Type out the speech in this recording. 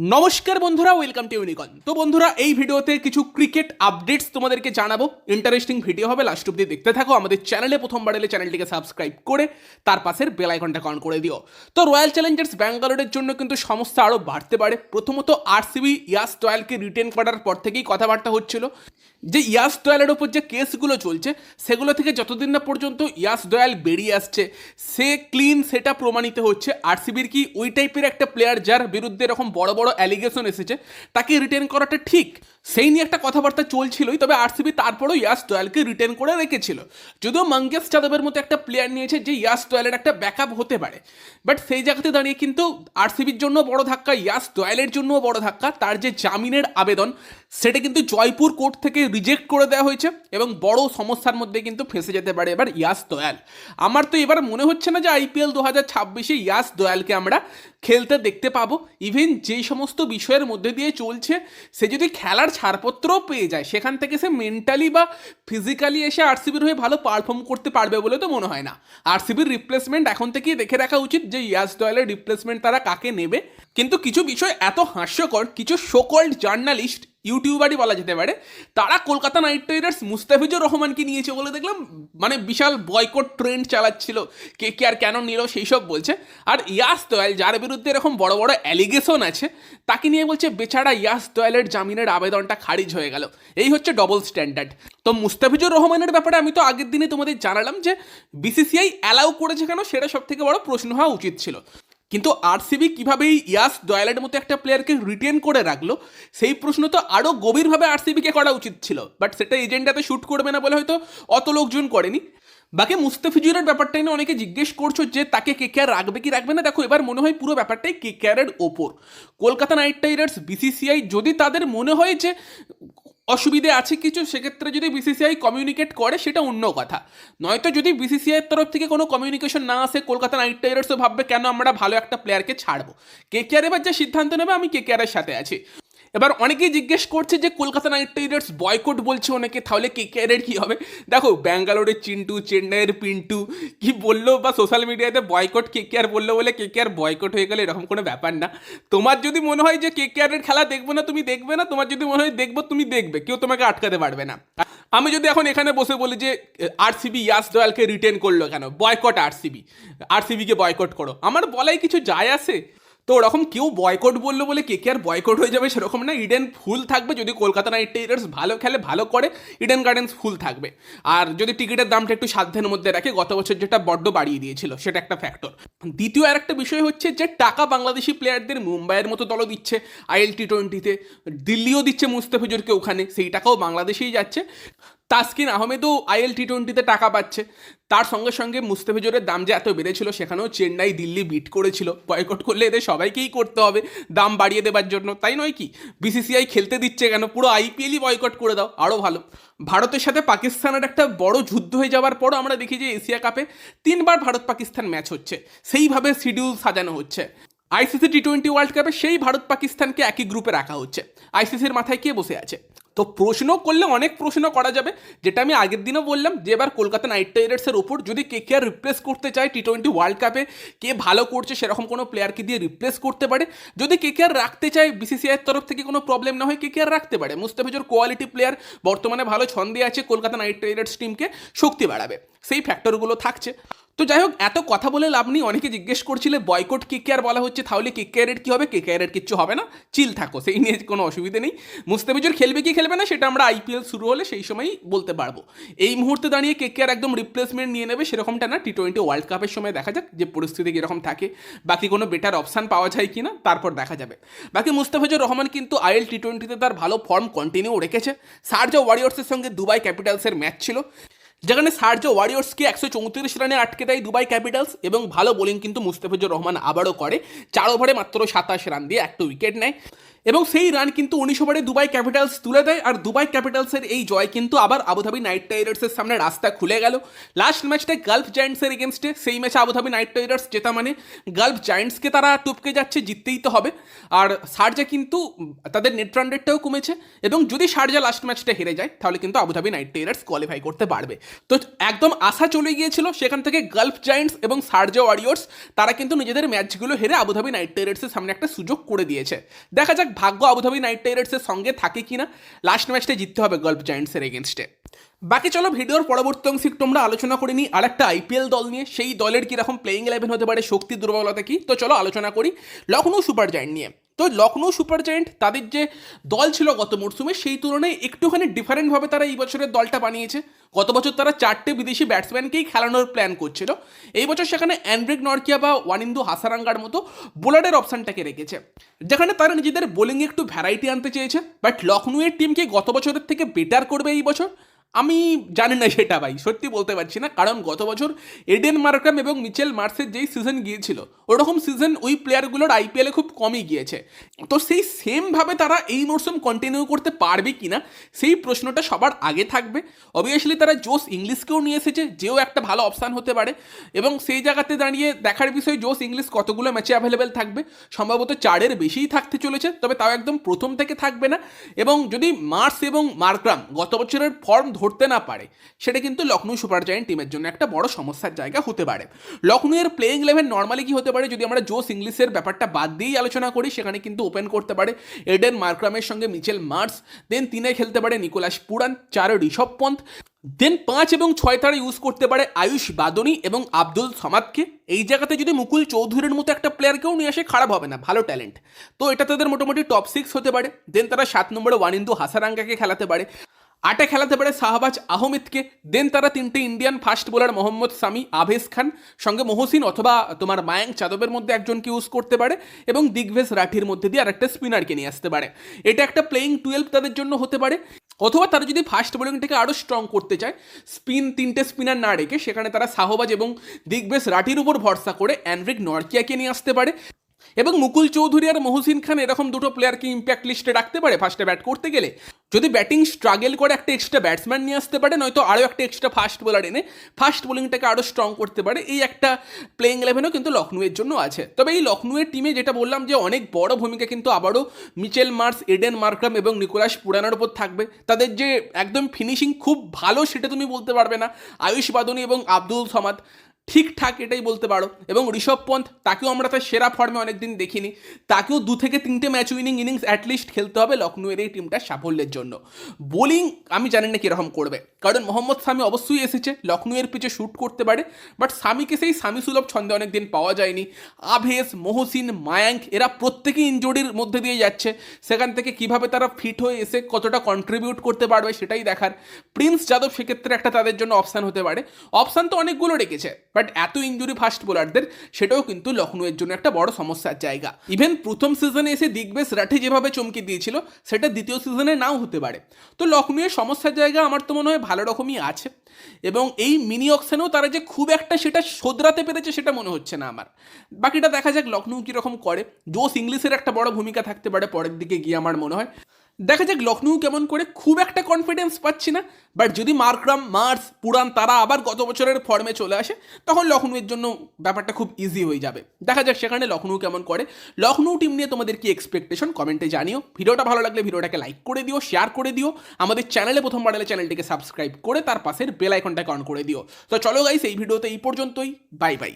নমস্কার বন্ধুরা, welcome to unicorn. তো বন্ধুরা, এই ভিডিওতে কিছু ক্রিকেট আপডেটস তোমাদেরকে জানাবো। ইন্টারেস্টিং ভিডিও হবে, লাস্ট অব্দি দেখতে থাকো। আমাদের চ্যানেলে প্রথমবার এলে চ্যানেলটিকে সাবস্ক্রাইব করে তার পাশের বেল আইকনটা অন করে দিও। তো রয়্যাল চ্যালেঞ্জার্স ব্যাঙ্গালোরের জন্য কিন্তু সমস্যা আরও বাড়তে পারে। প্রথমত আরসিবি ইয়াস দয়ালকে রিটেন করার পর থেকেই কথাবার্তা হচ্ছিল যে ইয়াস দয়ালের ওপর যে কেসগুলো চলছে সেগুলো থেকে যতদিন না পর্যন্ত ইয়াস দয়াল বেরিয়ে আসছে, সে ক্লিন, সেটা প্রমাণিত হচ্ছে। আরসিবির কি ওই টাইপের একটা প্লেয়ার যার বিরুদ্ধে এরকম বড় বড় অ্যালিগেশন এসেছে তাকে রিটেন করাটা ঠিক, সেই নিয়ে একটা কথাবার্তা চলছিলই। তবে আরসিবি তারপরেও ইয়াস দয়ালকে রিটেন করে রেখেছিল, যদিও মঙ্গেশ যাদবের মতো একটা প্লেয়ার নিয়েছে যে ইয়াস দয়ালের একটা ব্যাকআপ হতে পারে। বাট সেই জায়গাতে দাঁড়িয়ে কিন্তু আরসিবির জন্য বড় ধাক্কা, ইয়াস দয়ালের জন্যও বড় ধাক্কা। তার যে জামিনের আবেদন সেটা কিন্তু জয়পুর কোর্ট থেকে রিজেক্ট করে দেওয়া হয়েছে এবং বড় সমস্যার মধ্যে কিন্তু ফেঁসে যেতে পারে এবার ইয়াস দয়াল। আমার তো এবার মনে হচ্ছে না যে আইপিএল 2026-এ ইয়াস দয়ালকে আমরা খেলতে দেখতে পাবো। ইভেন যেই সমস্ত বিষয়ের মধ্যে দিয়ে চলছে, সে যদি খেলার ছাড়পত্রও পেয়ে যায় সেখান থেকে সে মেন্টালি বা ফিজিক্যালি এসে আরসিবির হয়ে ভালো পারফর্ম করতে পারবে বলে তো মনে হয় না। আরসিবির রিপ্লেসমেন্ট এখন থেকেই দেখে রাখা উচিত যে ইয়াস দয়ালের রিপ্লেসমেন্ট তারা কাকে নেবে। কিন্তু কিছু বিষয় এত হাস্যকর, কিছু সোকল্ড জার্নালিস্ট, ইউটিউবারই বলা যেতে পারে, তারা কলকাতা নাইট রাইডার্স মুস্তাফিজুর রহমানকে নিয়েছে বলে দেখলাম মানে বিশাল বয়কট ট্রেন্ড চালাচ্ছিল, কে আর কেন নিল সেই সব বলছে। আর ইয়াস দয়াল, যার বিরুদ্ধে এরকম বড় বড় অ্যালিগেশন আছে, তাকে নিয়ে বলছে বেচারা ইয়াস দয়ালের জামিনের আবেদনটা খারিজ হয়ে গেল। এই হচ্ছে ডবল স্ট্যান্ডার্ড। তো মুস্তাফিজুর রহমানের ব্যাপারে আমি তো আগের দিনে তোমাদের জানালাম যে বিসিসিআই অ্যালাউ করেছে কেন, সেটা সব থেকে বড় প্রশ্ন হওয়া উচিত ছিল। কিন্তু আরসিবি কীভাবে এই ইয়াস দয়ালের মতো একটা প্লেয়ারকে রিটেন করে রাখলো, সেই প্রশ্ন তো আরও গভীরভাবে আরসিবিকে করা উচিত ছিল। বাট সেটা এজেন্ডাতে শ্যুট করবে না বলে হয়তো অত লোকজন করেনি। বাকি মুস্তাফিজুরের ব্যাপারটা নিয়ে অনেকে জিজ্ঞেস করছো যে তাকে কেকেআর রাখবে কি রাখবে না। দেখো, এবার মনে হয় পুরো ব্যাপারটাই কেকেআরের ওপর। কলকাতা নাইট রাইডার্স, বিসিসিআই যদি তাদের মনে হয় যে অসুবিধে আছে কিছু, সেক্ষেত্রে যদি বিসিসিআই কমিউনিকেট করে সেটা অন্য কথা। নয়তো যদি বিসিসিআইয়ের তরফ থেকে কোনো কমিউনিকেশন না আসে, কলকাতা নাইট রাইডার্সও ভাববে কেন আমরা ভালো একটা প্লেয়ারকে ছাড়বো। কেকেআর এবার যে সিদ্ধান্ত নেবে, আমি কেকেআরের সাথে আছি। এবার অনেকেই জিজ্ঞেস করছে যে কলকাতা নাইট রাইডার্স বয়কট বলছে অনেকে, তাহলে কেকেআরের কী হবে? দেখো, ব্যাঙ্গালোরের চিন্টু, চেন্নাইয়ের পিন্টু কি বললো বা সোশ্যাল মিডিয়াতে বয়কট কেকেআর বললো বলে কেকেআর বয়কট হয়ে গেলে এরকম কোনো ব্যাপার না। তোমার যদি মনে হয় যে কেকেআরের খেলা দেখবো না, তুমি দেখবে না। তোমার যদি মনে হয় দেখবো, তুমি দেখবে, কেউ তোমাকে আটকাতে পারবে না। আমি যদি এখন এখানে বসে বলি যে আরসিবি ইয়াস দয়ালকে রিটেন করলো কেন, বয়কট আরসিবিকে বয়কট করো, আমার বলাই কিছু যায় আসে? তো ওরকম কেউ বয়কট বললো বলে কেকেআর বয়কট হয়ে যাবে সেরকম না। ইডেন ফুল থাকবে, যদি কলকাতা নাইট রাইডার্স ভালো খেলে, ভালো করে, ইডেন গার্ডেন্স ফুল থাকবে। আর যদি টিকিটের দামটা একটু সাধ্যের মধ্যে রাখে, গত বছর যেটা বড্ড বাড়িয়ে দিয়েছিল, সেটা একটা ফ্যাক্টর। দ্বিতীয় আর একটা বিষয় হচ্ছে যে টাকা বাংলাদেশি প্লেয়ারদের মুম্বাইয়ের মতো দলও দিচ্ছে আইএল টি20-তে, দিল্লিও দিচ্ছে মুস্তাফিজুরকে ওখানে, সেই টাকাও বাংলাদেশেই যাচ্ছে। তাসকিন আহমেদও আইএল টি20-তে টাকা পাচ্ছে। তার সঙ্গে সঙ্গে মুস্তাফিজুরের দাম যে এত বেড়েছিল, সেখানেও চেন্নাই, দিল্লি বিট করেছিল। বয়কট করলে এদের সবাইকেই করতে হবে দাম বাড়িয়ে দেবার জন্য, তাই নয় কি? বিসিসিআই খেলতে দিচ্ছে কেন? পুরো আইপিএলই বয়কট করে দাও, আরও ভালো। ভারতের সাথে পাকিস্তানের একটা বড় যুদ্ধ হয়ে যাওয়ার পরও আমরা দেখি যে এশিয়া কাপে 3বার ভারত পাকিস্তান ম্যাচ হচ্ছে, সেইভাবে শিডিউল সাজানো হচ্ছে। আইসিসি টি20 ওয়ার্ল্ড কাপে সেই ভারত পাকিস্তানকে একই গ্রুপে রাখা হচ্ছে। আইসিসির মাথায় কে বসে আছে? তো প্রশ্ন করলে অনেক প্রশ্ন করা যাবে, যেটা আমি আগের দিনও বললাম যে এবার কলকাতা নাইট রাইডার্সের ওপর যদি কেকেআর রিপ্লেস করতে চায় টি20 ওয়ার্ল্ড কাপে, কে ভালো করছে সেরকম কোনো প্লেয়ারকে দিয়ে রিপ্লেস করতে পারে। যদি কেকেআর রাখতে চায়, বিসিসিআইয়ের তরফ থেকে কোনো প্রবলেম না হয়, কেকেআর রাখতে পারে। মুস্তাফিজুর কোয়ালিটি প্লেয়ার, বর্তমানে ভালো ছন্দে আছে, কলকাতা নাইট রাইডার্স টিমকে শক্তি বাড়াবে, সেই ফ্যাক্টরগুলো থাকছে। তো যাই হোক, এত কথা বলে লাভ নেই। অনেকে জিজ্ঞেস করছিলে বয়কট কেকেআর বলা হচ্ছে, তাহলে কেকেআরের কী হবে? কেকেআরের কিচ্ছু হবে না, চিল থাকো, সেই নিয়ে কোনো অসুবিধে নেই। মুস্তাফিজুর খেলবে কি খেলবে না সেটা আমরা আইপিএল শুরু হলে সেই সময়ই বলতে পারবো। এই মুহূর্তে দাঁড়িয়ে কেকেআর একদম রিপ্লেসমেন্ট নিয়ে নেবে সেরকমটা না। টি20 ওয়ার্ল্ড কাপের সময় দেখা যাক যে পরিস্থিতি কীরকম থাকে, বাকি কোনো বেটার অপশান পাওয়া যায় কি না, তারপর দেখা যাবে। বাকি মুস্তাফিজুর রহমান কিন্তু আইএল টি20-তে তার ভালো ফর্ম কন্টিনিউ রেখেছে। শারজা ওয়ারিয়র্সের সঙ্গে দুবাই ক্যাপিটালসের ম্যাচ ছিল, যেখানে শারজা ওয়ারিয়র্সকে 134 রানে আটকে দেয় দুবাই ক্যাপিটালস, এবং ভালো বোলিং কিন্তু মুস্তাফিজুর রহমান আবারও করে। 4 ওভারে মাত্র 27 রান দিয়ে একটা উইকেট নেয়। এবং সেই রান কিন্তু 19 ওভারে দুবাই ক্যাপিটালস তুলে দেয়, আর দুবাই ক্যাপিটালসের এই জয় কিন্তু আবার আবুধাবি নাইট রাইডার্সের সামনে রাস্তা খুলে গেল। লাস্ট ম্যাচটা গালফ জায়ান্টসের এগেনস্টে, সেই ম্যাচে আবুধাবি নাইট রাইডার্স জেতা মানে গালফ জায়ান্টসকে তারা টপকে যাচ্ছে, জিততেই তো হবে। আর শারজা কিন্তু তাদের নেট রান রেটটাও কমেছে, এবং যদি শারজা লাস্ট ম্যাচটা হেরে যায় তাহলে কিন্তু আবুধাবি নাইট রাইডার্স কোয়ালিফাই করতে পারবে। তো একদম আশা চলে গিয়েছিল, সেখান থেকে গালফ জায়ান্টস এবং শারজা ওয়ারিয়র্স তারা কিন্তু নিজেদের ম্যাচগুলো হেরে আবুধাবি নাইট রাইডার্সের সামনে একটা সুযোগ করে দিয়েছে। দেখা যাক ভাগ্য আবুধাবি নাইট রাইডার্সের সঙ্গে থাকে কিনা, লাস্ট ম্যাচটা জিততে হবে গালফ জায়ান্টসের এগেনস্টে। বাকি চলো ভিডিওর পরবর্তী অংশে একটু আমরা আলোচনা করে নিই আর একটা আইপিএল দল নিয়ে, সেই দলের কীরকম প্লেইং 11 হতে পারে, শক্তি দুর্বলতা কী। তো চলো আলোচনা করি লখনৌ সুপার জায়ান্ট নিয়ে। তো লখনৌ সুপার জায়ান্ট তাদের যে দল ছিল গত মরশুমে, সেই তুলনায় একটুখানি ডিফারেন্টভাবে তারা এই বছরের দলটা বানিয়েছে। গত বছর তারা 4টে বিদেশি ব্যাটসম্যানকেই খেলানোর প্ল্যান করছিল, এই বছর সেখানে অ্যান্ড্রিক নরকিয়া বা ওয়ানিন্দু হাসারাঙ্গার মতো বোলারের অপশানটাকে রেখেছে, যেখানে তারা নিজেদের বোলিংয়ে একটু ভ্যারাইটি আনতে চেয়েছে। বাট লখনৌয়ের টিমকে গত বছরের থেকে বেটার করবে এই বছর আমি জানি না সেটা ভাই, সত্যি বলতে পারছি না। কারণ গত বছর এডেন মার্ক্রাম এবং মিচেল মার্সের যেই সিজন গিয়েছিল, ওরকম সিজন ওই প্লেয়ারগুলোর আইপিএলে খুব কমই গিয়েছে। তো সেই সেমভাবে তারা এই মরশুম কন্টিনিউ করতে পারবে কি না, সেই প্রশ্নটা সবার আগে থাকবে। অবভিয়াসলি তারা জোস ইংলিশকেও নিয়ে এসেছে, যেও একটা ভালো অপশান হতে পারে, এবং সেই জায়গাতে দাঁড়িয়ে দেখার বিষয় জোস ইংলিশ কতগুলো ম্যাচে অ্যাভেলেবেল থাকবে। সম্ভবত 4-এর বেশিই থাকতে চলেছে, তবে তাও একদম প্রথম থেকে থাকবে না। এবং যদি মার্স এবং মার্ক্রাম গত বছরের ফর্ম ধরতে না পারে, সেটা কিন্তু লখনৌ সুপার জায়ান্ট টিমের জন্য একটা বড় সমস্যার জায়গা হতে পারে। লখনৌয়ের প্লেইং 11 নর্মালি কি হতে পারে, যদি আমরা জোস ইংলিশের ব্যাপারটা বাদ দিয়েই আলোচনা করি, সেখানে কিন্তু ওপেন করতে পারে এডেন মার্ক্রামের সঙ্গে মিচেল মার্স, দেন 3-এ খেলতে পারে নিকোলাস পুরান, 4-এ ঋষভ পন্থ, দেন 5 এবং 6 তারা ইউজ করতে পারে আয়ুষ বাদনি এবং আব্দুল সামাদকে। এই জায়গাতে যদি মুকুল চৌধুরীর মতো একটা প্লেয়ারকেও নিয়ে আসে খারাপ হবে না, ভালো ট্যালেন্ট, তো এটা তাদের মোটামুটি টপ 6 হতে পারে। দেন তারা 7 নম্বরে ওয়ানিন্দু হাসারাঙ্গাকে খেলাতে পারে, 8-এ খেলাতে পারে শাহবাজ আহমেদকে। দেন তারা 3টে Indian fast bowler Mohammad Shami, Avesh Khan, সঙ্গে মহসিন অথবা তোমার মায়াঙ্ক যাদবের মধ্যে একজনকে ইউজ করতে পারে, এবং দিগ্বেশ রাঠির মধ্যে দিয়ে আরেকটা স্পিনারকে নিয়ে আসতে পারে। এটা একটা প্লেইং 12 তাদের জন্য হতে পারে। অথবা তারা যদি ফাস্ট বোলিংটাকে আরও স্ট্রং করতে চায়, 3টে স্পিনার না রেখে সেখানে তারা শাহবাজ এবং দিগ্বেশ রাঠির উপর ভরসা করে অ্যান্ড্রিক নরকিয়াকে নিয়ে আসতে পারে, এবং মুকুল চৌধুরী আর মহসিন খান এরকম দুটো প্লেয়ারকে ইম্প্যাক্ট লিস্টে রাখতে পারে ফার্স্টে ব্যাট করতে গেলে। যদি ব্যাটিং স্ট্রাগল করে একটা এক্সট্রা ব্যাটসম্যান নিয়ে আসতে পারে, নয়তো আরও একটা এক্সট্রা ফাস্ট বোলার এনে ফাস্ট বোলিংটাকে আরও স্ট্রং করতে পারে। এই একটা প্লেইং 11ও কিন্তু লখনৌয়ের জন্য আছে। তবে এই লখনৌয়ের টিমে যেটা বললাম যে অনেক বড় ভূমিকা কিন্তু আবারও মিচেল মার্স, এডেন মার্ক্রাম এবং নিকোলাস পুরানার উপর থাকবে। তাদের যে একদম ফিনিশিং খুব ভালো সেটা তুমি বলতে পারবে না। আয়ুষ বাদনি এবং আব্দুল সামাদ ঠিকঠাক, এটাই বলতে পারো। এবং ঋষভ পন্থ, তাকেও আমরা তার সেরা ফর্মে অনেকদিন দেখিনি, তাকেও 2 থেকে 3টে ম্যাচ উইনিং ইনিংস অ্যাটলিস্ট খেলতে হবে লখনৌয়ের এই টিমটার সাফল্যের জন্য। বোলিং আমি জানি না কীরকম করবে, কারণ মোহাম্মদ সামি অবশ্যই এসেছে, লখনৌয়ের পিছে শ্যুট করতে পারে, বাট সামিকে সেই সামি সুলভ ছন্দে অনেকদিন পাওয়া যায়নি। আভেজ, মহসিন, মায়াঙ্ক এরা প্রত্যেকেই ইনজুরির মধ্যে দিয়ে যাচ্ছে, সেখান থেকে কিভাবে তারা ফিট হয়ে এসে কতটা কন্ট্রিবিউট করতে পারবে সেটাই দেখার। প্রিন্স যাদব সেক্ষেত্রে একটা তাদের জন্য অপশান হতে পারে। অপশান তো অনেকগুলো রেখেছে, বাট এত ইনজুরি ফাস্ট বোলারদের, সেটাও কিন্তু লখনৌয়ের জন্য একটা বড় সমস্যার জায়গা। ইভেন প্রথম সিজনে এসে দিগ্বেশ রাঠি যেভাবে চমকে দিয়েছিল, সেটা দ্বিতীয় সিজনে নাও হতে পারে। তো লখনৌয়ের সমস্যার জায়গা আমার তো মনে হয় ভালো রকমই আছে, এবং এই মিনি অকশনেও তারা যে খুব একটা সেটা শোধরাতে পেরেছে সেটা মনে হচ্ছে না আমার। বাকিটা দেখা যাক লখনৌ কীরকম করে। জোস ইংলিশের একটা বড় ভূমিকা থাকতে পারে পরের দিকে গিয়ে আমার মনে হয়। দেখা যাক লখনৌ কেমন করে, খুব একটা কনফিডেন্স পাচ্ছি না। বাট যদি মার্ক্রাম, মার্স, পুরান তারা আবার গত বছরের ফর্মে চলে আসে, তখন লখনৌয়ের জন্য ব্যাপারটা খুব ইজি হয়ে যাবে। দেখা যাক সেখানে লখনৌ কেমন করে। লখনৌ টিম নিয়ে তোমাদের কি এক্সপেকটেশন কমেন্টে জানিও। ভিডিওটা ভালো লাগলে ভিডিওটাকে লাইক করে দিও, শেয়ার করে দিও। আমাদের চ্যানেলে প্রথমবার এলে চ্যানেলটিকে সাবস্ক্রাইব করে তার পাশের বেল আইকনটাকে অন করে দিও। তো চলো গাইস, এই ভিডিওতে এই পর্যন্তই। Bye bye.